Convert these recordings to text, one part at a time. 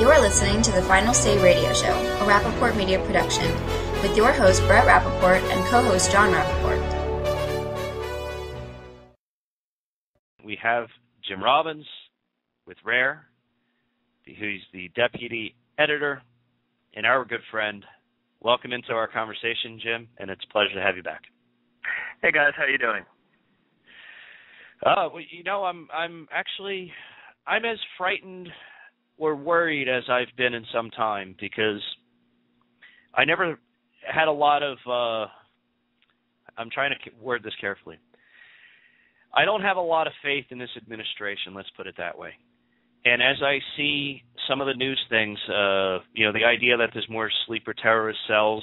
You're listening to the Final Say Radio Show, a Rappaport Media production, with your host Brett Rappaport and co-host John Rappaport. We have Jim Robbins with Rare, who's the deputy editor and our good friend. Welcome into our conversation, Jim, and it's a pleasure to have you back. Hey guys, how you doing? Well, you know, I'm as frightened or worried as I've been in some time, because I never had a lot of, I'm trying to word this carefully. I don't have a lot of faith in this administration, let's put it that way. And as I see some of the news things, the idea that there's more sleeper terrorist cells,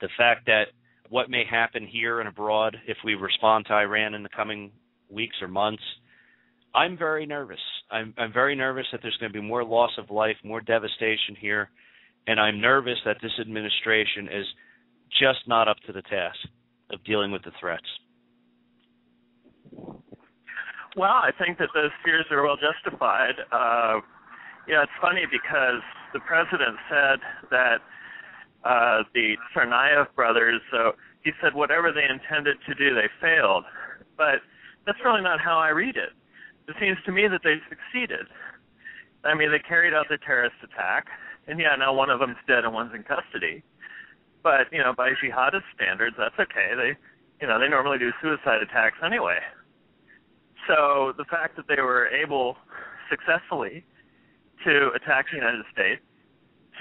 the fact that what may happen here and abroad if we respond to Iran in the coming weeks or months, I'm very nervous. I'm very nervous that there's going to be more loss of life, more devastation here, and I'm nervous that this administration is just not up to the task of dealing with the threats. Well, I think that those fears are well justified. It's funny because the president said that the Tsarnaev brothers, so he said whatever they intended to do, they failed. But that's really not how I read it. It seems to me that they succeeded. I mean, they carried out the terrorist attack, and now one of them's dead and one's in custody. But, by jihadist standards, that's okay. They normally do suicide attacks anyway. So the fact that they were able successfully to attack the United States,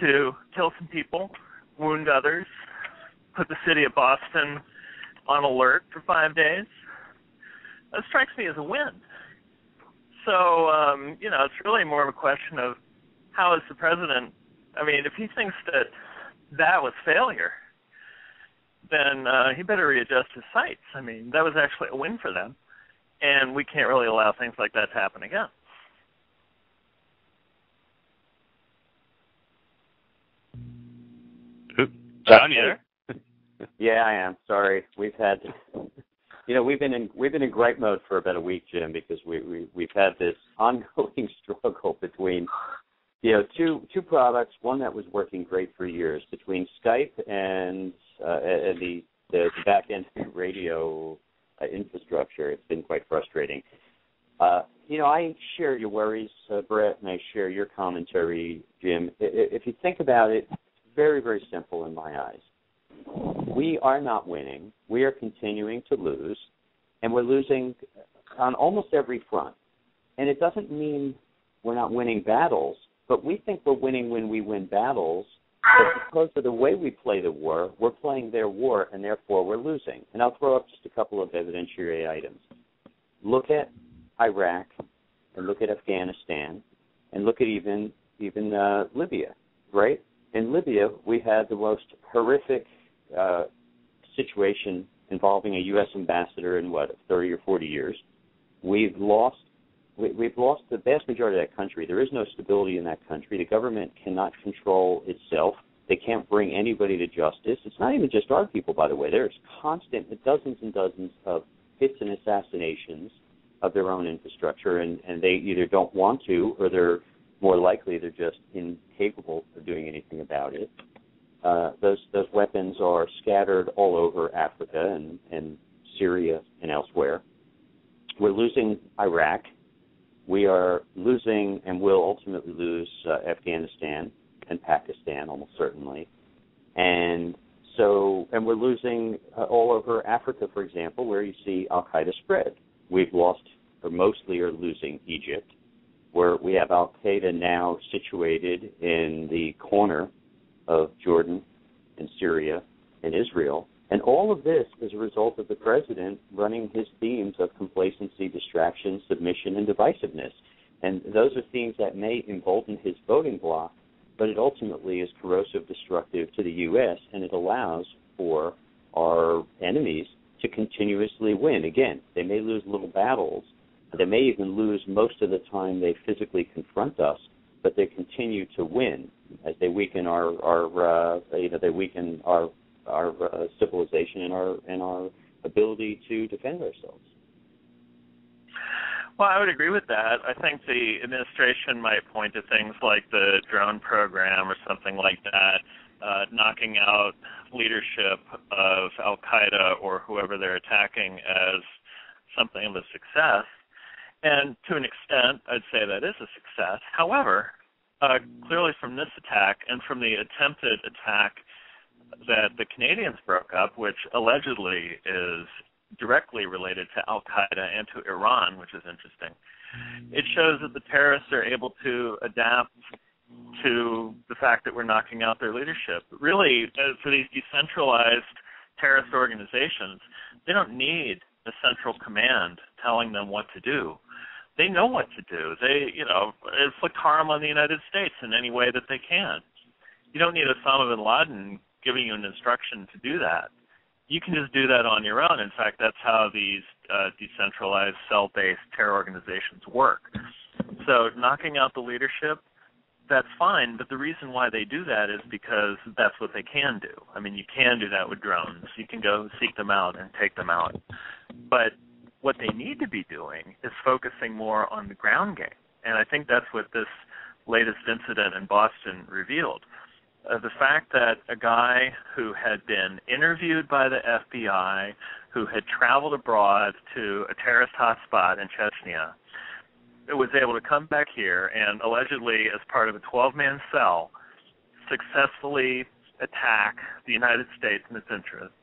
to kill some people, wound others, put the city of Boston on alert for 5 days, that strikes me as a win. So, it's really more of a question of how is the president, if he thinks that was failure, then he better readjust his sights. That was actually a win for them, and we can't really allow things like that to happen again. John, you there? Yeah, I am. Sorry. We've had... we've been in gripe mode for about a week, Jim, because we've had this ongoing struggle between, two products. One that was working great for years, between Skype and the back end radio infrastructure. It's been quite frustrating. I share your worries, Brett, and I share your commentary, Jim. If you think about it, it's very, very simple in my eyes. We are not winning. We are continuing to lose, and we're losing on almost every front. And it doesn't mean we're not winning battles, but we think we're winning when we win battles. But because of the way we play the war, we're playing their war, and therefore we're losing. And I'll throw up just a couple of evidentiary items. Look at Iraq, and look at Afghanistan, and look at even Libya, right? In Libya, we had the most horrific situation involving a U.S. ambassador in 30 or 40 years. We've lost the vast majority of that country. There is no stability in that country. The government cannot control itself. They can't bring anybody to justice. It's not even just our people, by the way. There's constant dozens and dozens of hits and assassinations of their own infrastructure, and they either don't want to, or they're more likely they're just incapable of doing anything about it. Those weapons are scattered all over Africa and Syria and elsewhere. We're losing Iraq. We are losing and will ultimately lose Afghanistan and Pakistan, almost certainly. And we're losing all over Africa, for example, where you see Al-Qaeda spread. We've lost, or mostly are losing, Egypt, where we have Al-Qaeda now situated in the corner of Jordan and Syria and Israel. And all of this is a result of the president running his themes of complacency, distraction, submission, and divisiveness. And those are themes that may embolden his voting bloc, but it ultimately is corrosive, destructive to the U.S., and it allows for our enemies to continuously win. Again, they may lose little battles. They may even lose most of the time they physically confront us, but they continue to win as they weaken our civilization and our ability to defend ourselves. Well, I would agree with that. I think the administration might point to things like the drone program or something like that, knocking out leadership of Al-Qaeda or whoever they're attacking as something of a success. And to an extent, I'd say that is a success. However, clearly from this attack and from the attempted attack that the Canadians broke up, which allegedly is directly related to Al-Qaeda and to Iran, which is interesting, it shows that the terrorists are able to adapt to the fact that we're knocking out their leadership. Really, for these decentralized terrorist organizations, they don't need a central command telling them what to do. They know what to do. They, inflict harm on the United States in any way that they can. You don't need Osama bin Laden giving you an instruction to do that. You can just do that on your own. In fact, that's how these decentralized cell-based terror organizations work. So knocking out the leadership, that's fine, but the reason why they do that is because that's what they can do. I mean, you can do that with drones. You can go seek them out and take them out. But what they need to be doing is focusing more on the ground game. And I think that's what this latest incident in Boston revealed. The fact that a guy who had been interviewed by the FBI, who had traveled abroad to a terrorist hotspot in Chechnya, was able to come back here and allegedly, as part of a 12-man cell, successfully attack the United States and its interests.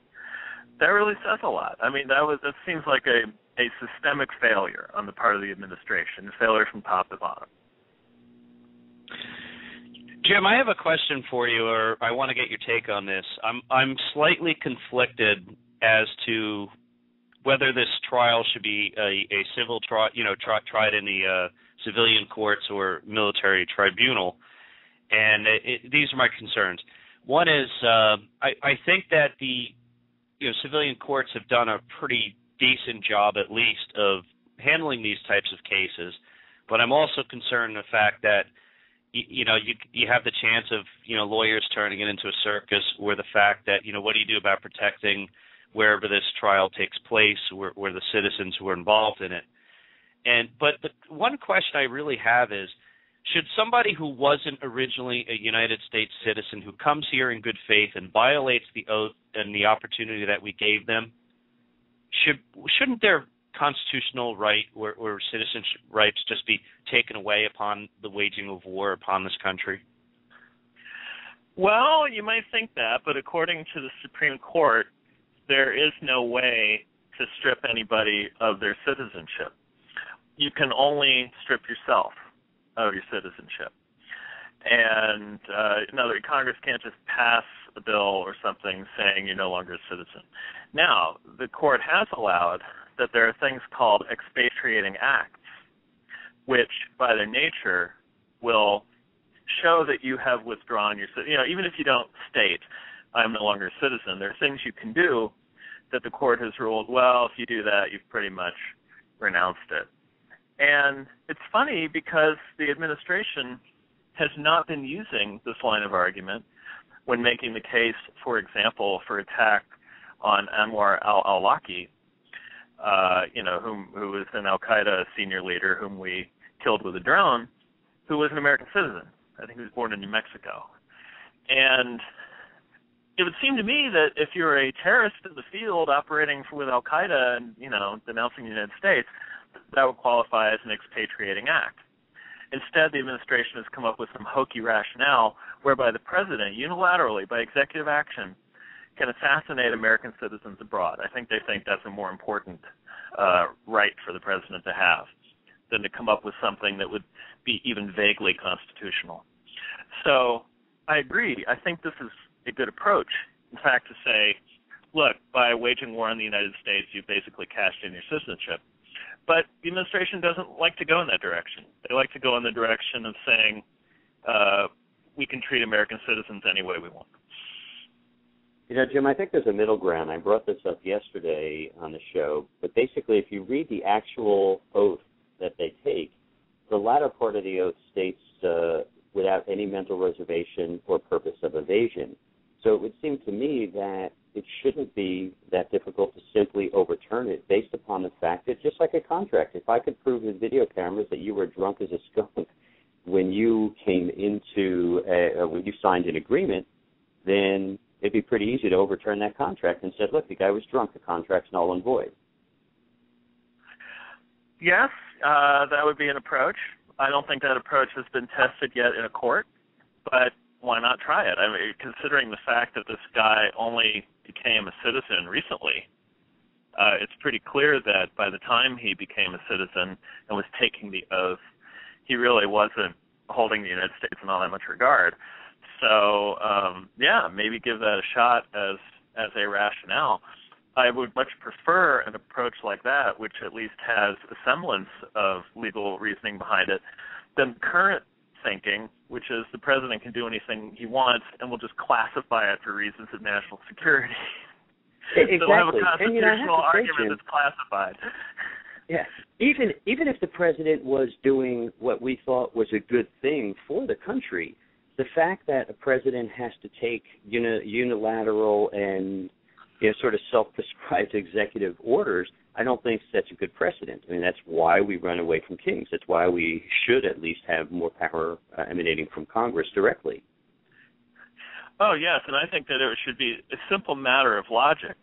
That really says a lot. I mean, that seems like a systemic failure on the part of the administration, a failure from top to bottom. Jim, I have a question for you, or I want to get your take on this. I'm slightly conflicted as to whether this trial should be a civil trial, tried in the civilian courts or military tribunal, and these are my concerns. One is I think that the civilian courts have done a pretty decent job, at least, of handling these types of cases, but I'm also concerned the fact that you have the chance of lawyers turning it into a circus, or the fact that what do you do about protecting wherever this trial takes place, where the citizens who are involved in it. But the one question I really have is, should somebody who wasn't originally a United States citizen, who comes here in good faith and violates the oath and the opportunity that we gave them, shouldn't their constitutional right or citizenship rights just be taken away upon the waging of war upon this country? Well, you might think that, but according to the Supreme Court, there is no way to strip anybody of their citizenship. You can only strip yourself of your citizenship. And in other words, Congress can't just pass a bill or something saying you're no longer a citizen. Now, the court has allowed that there are things called expatriating acts, which by their nature will show that you have withdrawn your, even if you don't state, I'm no longer a citizen, there are things you can do that the court has ruled, well, if you do that, you've pretty much renounced it. And it's funny because the administration has not been using this line of argument when making the case, for example, for attack on Anwar al-Awlaki, who was an Al-Qaeda senior leader whom we killed with a drone, who was an American citizen. I think he was born in New Mexico. And it would seem to me that if you're a terrorist in the field operating with Al-Qaeda and, denouncing the United States, that would qualify as an expatriating act. Instead, the administration has come up with some hokey rationale whereby the president, unilaterally, by executive action, can assassinate American citizens abroad. I think they think that's a more important right for the president to have than to come up with something that would be even vaguely constitutional. So I agree. I think this is a good approach, in fact, to say, look, by waging war on the United States, you've basically cashed in your citizenship. But the administration doesn't like to go in that direction. They like to go in the direction of saying we can treat American citizens any way we want. Jim, I think there's a middle ground. I brought this up yesterday on the show, but basically if you read the actual oath that they take, the latter part of the oath states without any mental reservation or purpose of evasion. So it would seem to me that it shouldn't be that difficult to simply overturn it based upon the fact that, just like a contract, if I could prove with video cameras that you were drunk as a skunk when you came into when you signed an agreement, then it'd be pretty easy to overturn that contract and said, look, the guy was drunk, the contract's null and void. Yes, that would be an approach. I don't think that approach has been tested yet in a court, but why not try it? I mean, considering the fact that this guy only became a citizen recently, it's pretty clear that by the time he became a citizen and was taking the oath, he really wasn't holding the United States in all that much regard. So, maybe give that a shot as a rationale. I would much prefer an approach like that, which at least has a semblance of legal reasoning behind it, than current thinking, which is the president can do anything he wants and will just classify it for reasons of national security. Exactly. So we'll have a constitutional argument Jim, that's classified. Yeah. Even if the president was doing what we thought was a good thing for the country, the fact that a president has to take unilateral and sort of self-prescribed executive orders, I don't think sets a good precedent. I mean, that's why we run away from kings. That's why we should at least have more power emanating from Congress directly. Oh, yes, and I think that it should be a simple matter of logic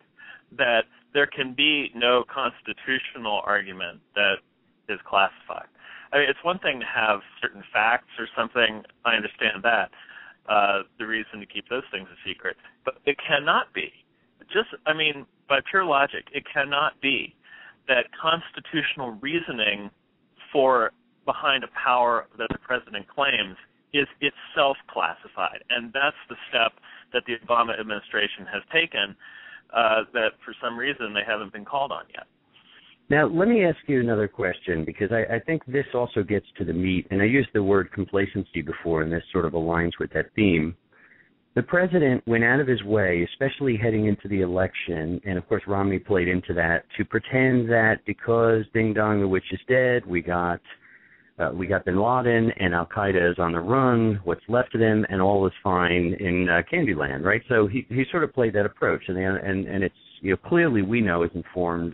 that there can be no constitutional argument that is classified. I mean, it's one thing to have certain facts or something. I understand that, the reason to keep those things a secret. But it cannot be. By pure logic, it cannot be that constitutional reasoning behind a power that the president claims is itself classified. And that's the step that the Obama administration has taken that for some reason they haven't been called on yet. Now, let me ask you another question, because I think this also gets to the meat, and I used the word complacency before, and this sort of aligns with that theme. The president went out of his way, especially heading into the election, and of course Romney played into that, to pretend that because Ding Dong the witch is dead, we got bin Laden and Al Qaeda is on the run, what's left of them, and all is fine in Candyland, right? So he sort of played that approach, and it's clearly we know as informed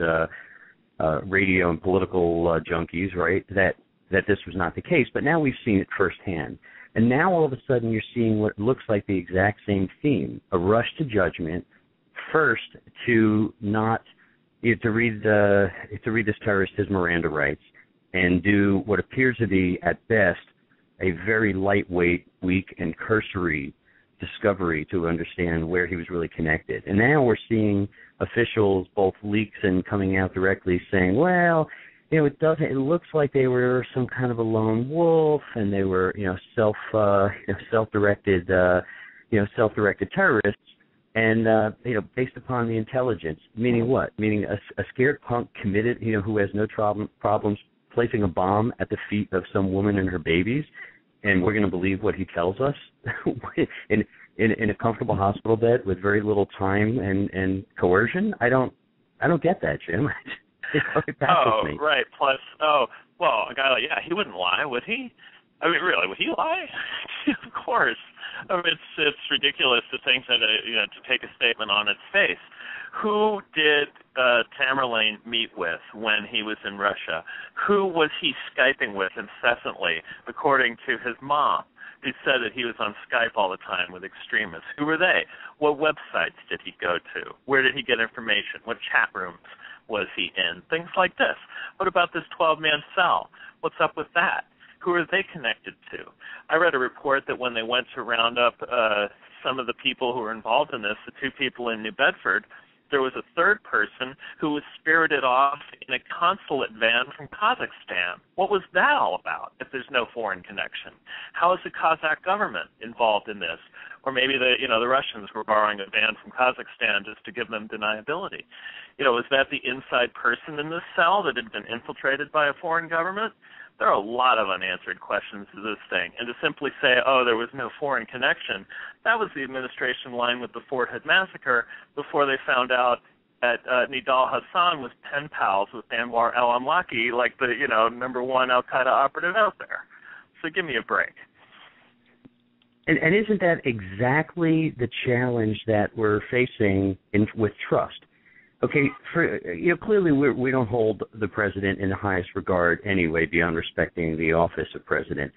radio and political junkies, right, that this was not the case. But now we've seen it firsthand. And now all of a sudden you're seeing what looks like the exact same theme, a rush to judgment, first to read this terrorist his Miranda rights and do what appears to be, at best, a very lightweight, weak, and cursory discovery to understand where he was really connected. And now we're seeing officials, both leaks and coming out directly, saying, well, it looks like they were some kind of a lone wolf, and they were, self-directed terrorists, and based upon the intelligence. Meaning what? Meaning a scared punk committed, who has no problems placing a bomb at the feet of some woman and her babies, and we're going to believe what he tells us in a comfortable hospital bed with very little time and coercion. I don't get that, Jim. It baffles me. Right. Plus, a guy like, he wouldn't lie, would he? I mean, really, would he lie? Of course. I mean, it's ridiculous to think that, to take a statement on its face. Who did Tamerlane meet with when he was in Russia? Who was he Skyping with incessantly, according to his mom, who said that he was on Skype all the time with extremists? Who were they? What websites did he go to? Where did he get information? What chat rooms was he in? Things like this. What about this 12-man cell? What's up with that? Who are they connected to? I read a report that when they went to round up some of the people who were involved in this, the two people in New Bedford, there was a third person who was spirited off in a consulate van from Kazakhstan. What was that all about if there's no foreign connection? How is the Kazakh government involved in this? Or maybe the Russians were borrowing a van from Kazakhstan just to give them deniability. Was that the inside person in this cell that had been infiltrated by a foreign government? There are a lot of unanswered questions to this thing. And to simply say, there was no foreign connection, that was the administration line with the Fort Hood massacre before they found out that Nidal Hassan was pen pals with Anwar al-Awlaki, like the, number one al-Qaeda operative out there. So give me a break. And isn't that exactly the challenge that we're facing with trust? Okay, clearly we don't hold the president in the highest regard anyway, beyond respecting the office of president.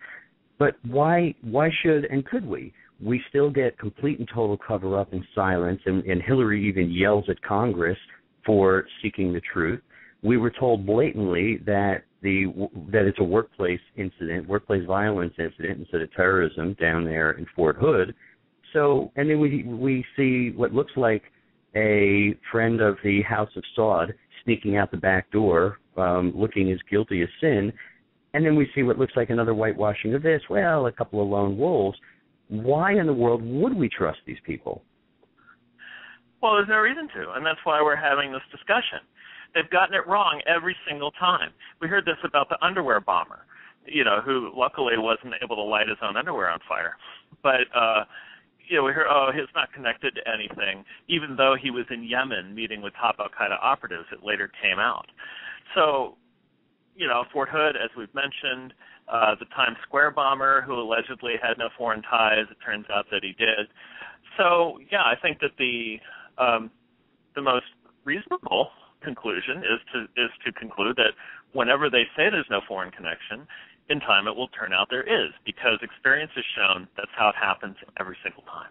But why should and could we? We still get complete and total cover-up and silence, and Hillary even yells at Congress for seeking the truth. We were told blatantly that it's a workplace incident, workplace violence incident instead of terrorism down there in Fort Hood. So, and then we see what looks like a friend of the House of Saud sneaking out the back door, looking as guilty as sin, and then we see what looks like another whitewashing of this. Well, a couple of lone wolves. Why in the world would we trust these people? Well, there's no reason to, and that's why we're having this discussion. They've gotten it wrong every single time. We heard this about the underwear bomber, who luckily wasn't able to light his own underwear on fire. But, we heard, he's not connected to anything, even though he was in Yemen meeting with top al-Qaeda operatives. It later came out. So, Fort Hood, as we've mentioned, the Times Square bomber who allegedly had no foreign ties, it turns out that he did. So, yeah, I think that the most reasonable conclusion is to conclude that whenever they say there's no foreign connection, in time it will turn out there is, because experience has shown that's how it happens every single time.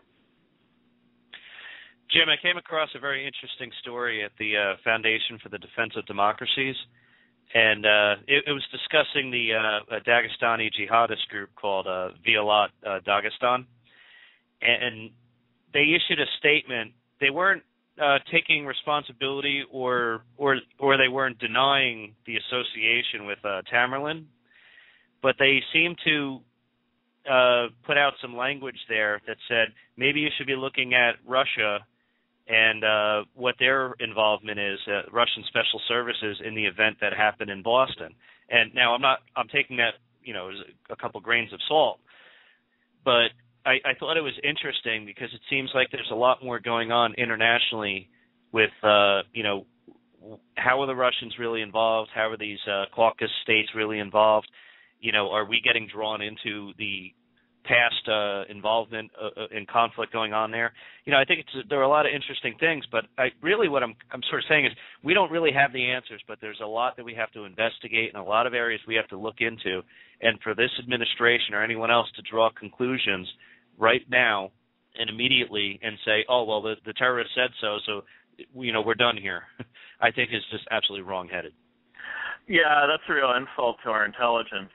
Jim, I came across a very interesting story at the Foundation for the Defense of Democracies, and it was discussing the Dagestani jihadist group called Vialat Dagestan, and they issued a statement. They weren't taking responsibility or they weren't denying the association with Tamerlan, but they seemed to put out some language there that said maybe you should be looking at Russia and what their involvement is, Russian special services, in the event that happened in Boston. And now I'm taking that, as a couple grains of salt, but I thought it was interesting because it seems like there's a lot more going on internationally with, how are the Russians really involved? How are these Caucasus states really involved? Are we getting drawn into the past involvement in conflict going on there? I think there are a lot of interesting things, but what I'm sort of saying is we don't really have the answers, but there's a lot that we have to investigate and a lot of areas we have to look into. And for this administration or anyone else to draw conclusions right now and immediately and say, oh, well, the terrorist said so we're done here, I think is just absolutely wrong-headed. Yeah, that's a real insult to our intelligence.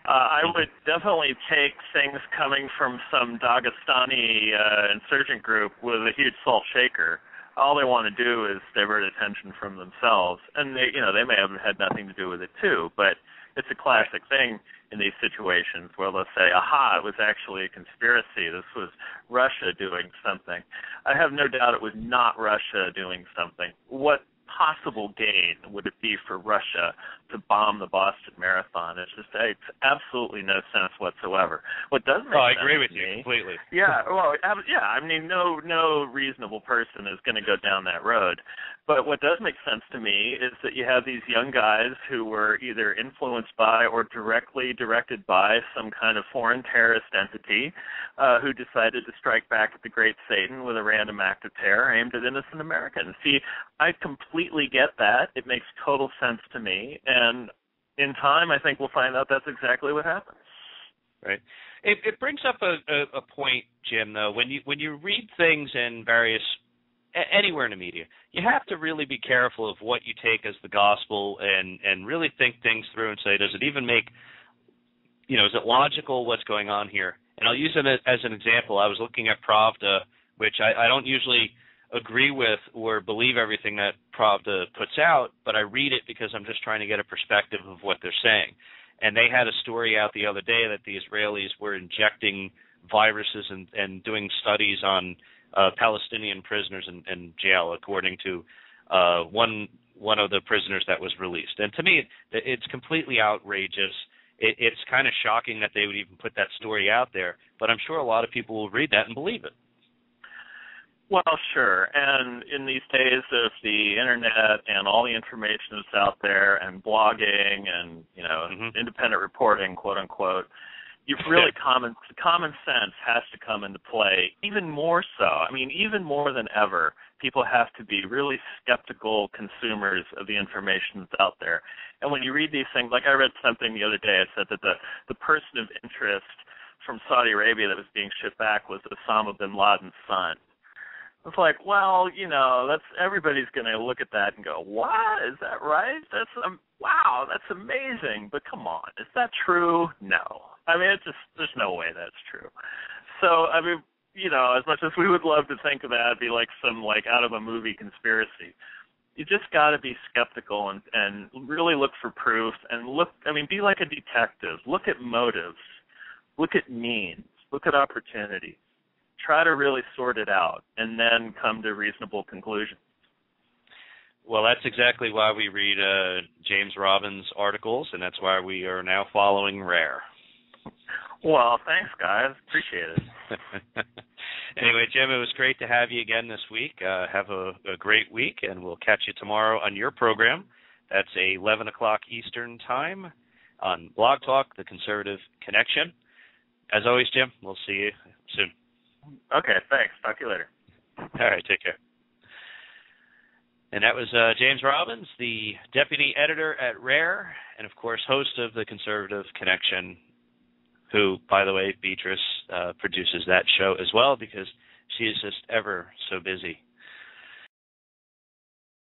I would definitely take things coming from some Dagestani insurgent group with a huge salt shaker. All they want to do is divert attention from themselves, and they may have had nothing to do with it too. But it's a classic thing in these situations where they'll say, "Aha, it was actually a conspiracy. This was Russia doing something." I have no doubt it was not Russia doing something. What possible gain would it be for Russia to bomb the Boston Marathon? It makes absolutely no sense whatsoever. What does make sense? I agree with you completely. Yeah, well, yeah. I mean, no reasonable person is going to go down that road. But what does make sense to me is that you have these young guys who were either influenced by or directly directed by some kind of foreign terrorist entity who decided to strike back at the great Satan with a random act of terror aimed at innocent Americans. See, I completely get that. It makes total sense to me. And in time, I think we'll find out that's exactly what happened. Right. It brings up a point, Jim, though. When you read things in anywhere in the media, you have to really be careful of what you take as the gospel and really think things through and say, does it even make, is it logical what's going on here? And I'll use it as an example. I was looking at Pravda, which I don't usually agree with or believe everything that Pravda puts out, but I read it because I'm just trying to get a perspective of what they're saying. And they had a story out the other day that the Israelis were injecting viruses and doing studies on Palestinian prisoners in jail, according to one of the prisoners that was released. And to me, it's completely outrageous. It's kind of shocking that they would even put that story out there, but I'm sure a lot of people will read that and believe it. Well, sure. And in these days of the internet and all the information that's out there and blogging and, independent reporting, quote unquote, you really common sense has to come into play even more so. I mean, even more than ever, people have to be really skeptical consumers of the information that's out there. And when you read these things, like I read something the other day, it said that the person of interest from Saudi Arabia that was being shipped back was Osama bin Laden's son. It's like, well, you know, that's everybody's going to look at that and go, what? Is that right? Wow, that's amazing. But come on, is that true? No. I mean, there's no way that's true. So, I mean, you know, as much as we would love to think of that, be like some like out of a movie conspiracy, you just got to be skeptical and really look for proof and be like a detective. Look at motives. Look at means. Look at opportunities. Try to really sort it out and then come to reasonable conclusions. Well, that's exactly why we read James Robbins' articles, and that's why we are now following RARE. Well, thanks, guys. Appreciate it. Anyway, Jim, it was great to have you again this week. Have a great week, and we'll catch you tomorrow on your program. That's 11 o'clock Eastern Time on Blog Talk, The Conservative Connection. As always, Jim, we'll see you soon. Okay, thanks. Talk to you later. All right, take care. And that was James Robbins, the deputy editor at RARE, and, of course, host of The Conservative Connection, who, by the way, Beatrice produces that show as well because she is just ever so busy.